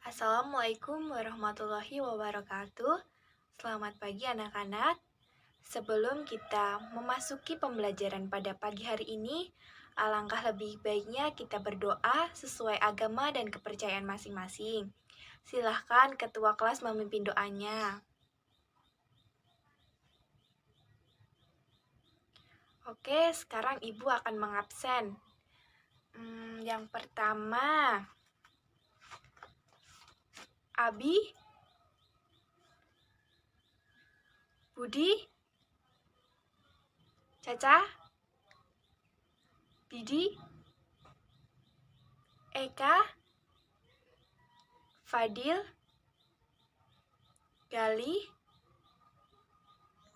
Assalamualaikum warahmatullahi wabarakatuh. Selamat pagi anak-anak. Sebelum kita memasuki pembelajaran pada pagi hari ini, alangkah lebih baiknya kita berdoa sesuai agama dan kepercayaan masing-masing. Silahkan ketua kelas memimpin doanya. Oke, sekarang ibu akan mengabsen. Yang pertama, Abi, Budi, Caca, Didi, Eka, Fadil, Gali,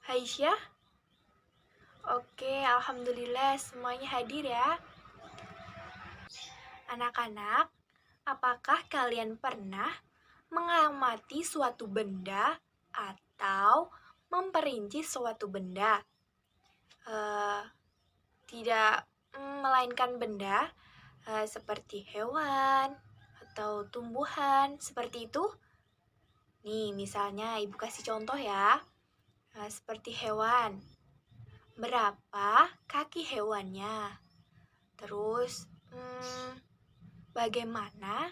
Aisyah. Oke, alhamdulillah semuanya hadir ya. Anak-anak, apakah kalian pernah mengamati suatu benda atau memperinci suatu benda? Tidak melainkan benda seperti hewan atau tumbuhan, seperti itu. Nih, misalnya ibu kasih contoh ya. Seperti hewan. Berapa kaki hewannya? Terus, bagaimana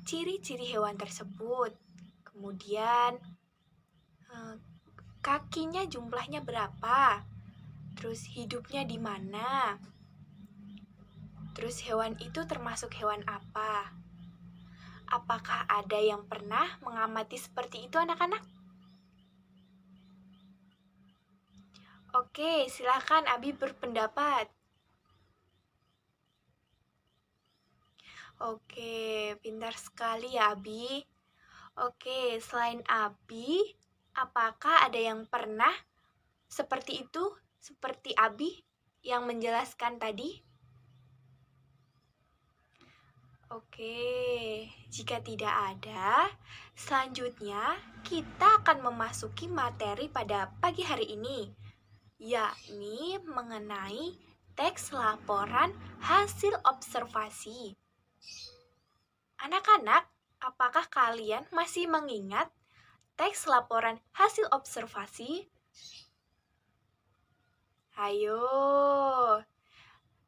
ciri-ciri hewan tersebut? Kemudian, kakinya jumlahnya berapa? Terus hidupnya di mana? Terus hewan itu termasuk hewan apa? Apakah ada yang pernah mengamati seperti itu anak-anak? Oke, silakan Abi berpendapat. Oke, pintar sekali ya Abi. Oke, selain Abi, apakah ada yang pernah seperti itu? Seperti Abi yang menjelaskan tadi? Oke, jika tidak ada, selanjutnya kita akan memasuki materi pada pagi hari ini, yakni mengenai teks laporan hasil observasi. Anak-anak, apakah kalian masih mengingat teks laporan hasil observasi? Ayo,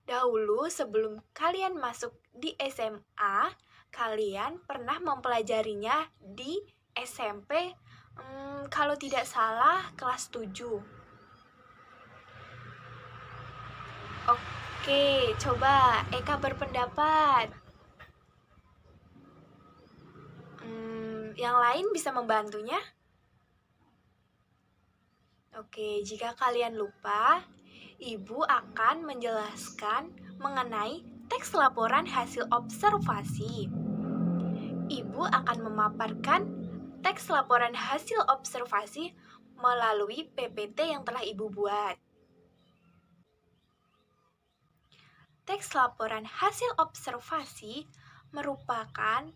dahulu sebelum kalian masuk di SMA, kalian pernah mempelajarinya di SMP, kalau tidak salah kelas 7. Oke, coba Eka berpendapat. Yang lain bisa membantunya? Oke, jika kalian lupa, Ibu akan menjelaskan mengenai teks laporan hasil observasi. Ibu akan memaparkan teks laporan hasil observasi melalui PPT yang telah Ibu buat. Teks laporan hasil observasi merupakan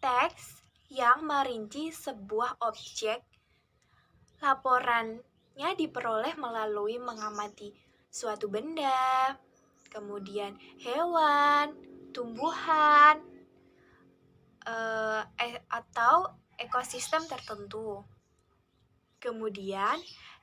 teks yang merinci sebuah objek. Laporannya diperoleh melalui mengamati suatu benda, kemudian hewan, tumbuhan, atau ekosistem tertentu. Kemudian,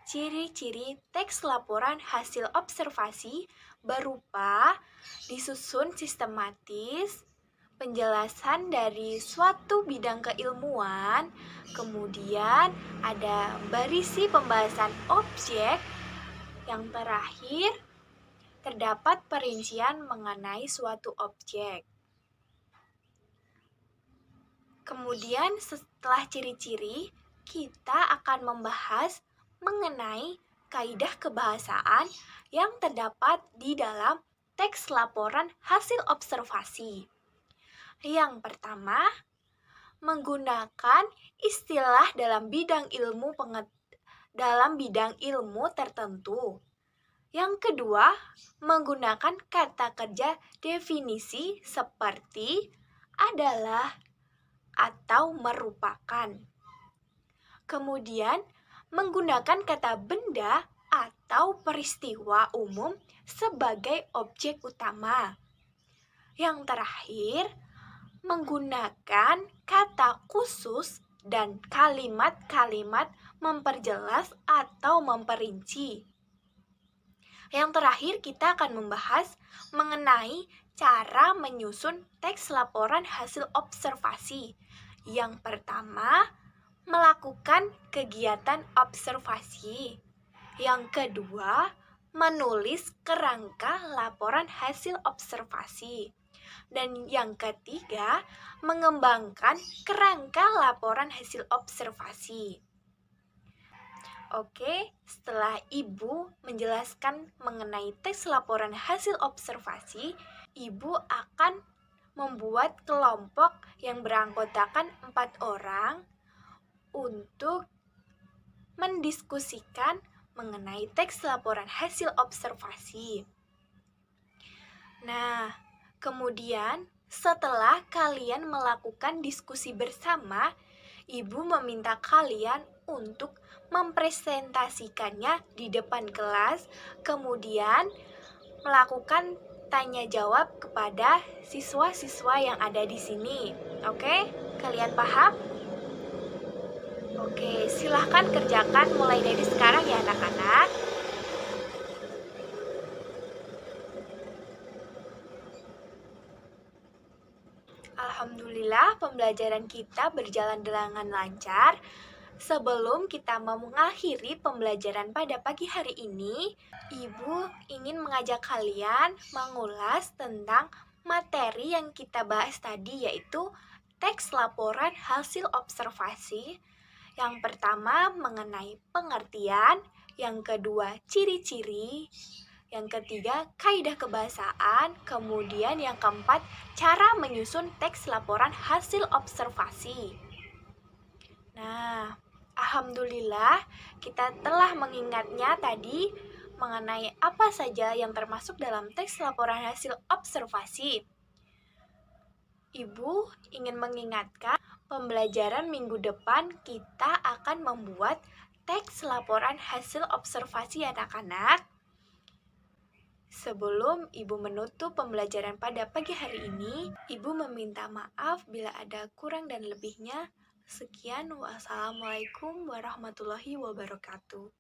ciri-ciri teks laporan hasil observasi berupa disusun sistematis, penjelasan dari suatu bidang keilmuan, kemudian ada berisi pembahasan objek, yang terakhir terdapat perincian mengenai suatu objek. Kemudian setelah ciri-ciri, kita akan membahas mengenai kaidah kebahasaan yang terdapat di dalam teks laporan hasil observasi. Yang pertama, menggunakan istilah dalam bidang ilmu tertentu. Yang kedua, menggunakan kata kerja definisi seperti adalah atau merupakan. Kemudian, menggunakan kata benda atau peristiwa umum sebagai objek utama. Yang terakhir, menggunakan kata khusus dan kalimat-kalimat memperjelas atau memperinci. Yang terakhir, kita akan membahas mengenai cara menyusun teks laporan hasil observasi. Yang pertama, melakukan kegiatan observasi. Yang kedua, menulis kerangka laporan hasil observasi. Dan yang ketiga, mengembangkan kerangka laporan hasil observasi. Oke, setelah Ibu menjelaskan mengenai teks laporan hasil observasi, Ibu akan membuat kelompok yang beranggotakan 4 orang untuk mendiskusikan mengenai teks laporan hasil observasi. Nah, kemudian setelah kalian melakukan diskusi bersama, Ibu meminta kalian untuk mempresentasikannya di depan kelas, kemudian melakukan tanya jawab kepada siswa-siswa yang ada di sini. Oke, kalian paham? Oke, silahkan kerjakan mulai dari sekarang ya anak-anak. Alhamdulillah pembelajaran kita berjalan dengan lancar. Sebelum kita mau mengakhiri pembelajaran pada pagi hari ini, Ibu ingin mengajak kalian mengulas tentang materi yang kita bahas tadi, yaitu teks laporan hasil observasi. Yang pertama mengenai pengertian, yang kedua ciri-ciri, yang ketiga kaidah kebahasaan, kemudian yang keempat cara menyusun teks laporan hasil observasi. Nah, alhamdulillah kita telah mengingatnya tadi mengenai apa saja yang termasuk dalam teks laporan hasil observasi. Ibu ingin mengingatkan pembelajaran minggu depan kita akan membuat teks laporan hasil observasi anak-anak. Sebelum Ibu menutup pembelajaran pada pagi hari ini, Ibu meminta maaf bila ada kurang dan lebihnya. Sekian, wassalamualaikum warahmatullahi wabarakatuh.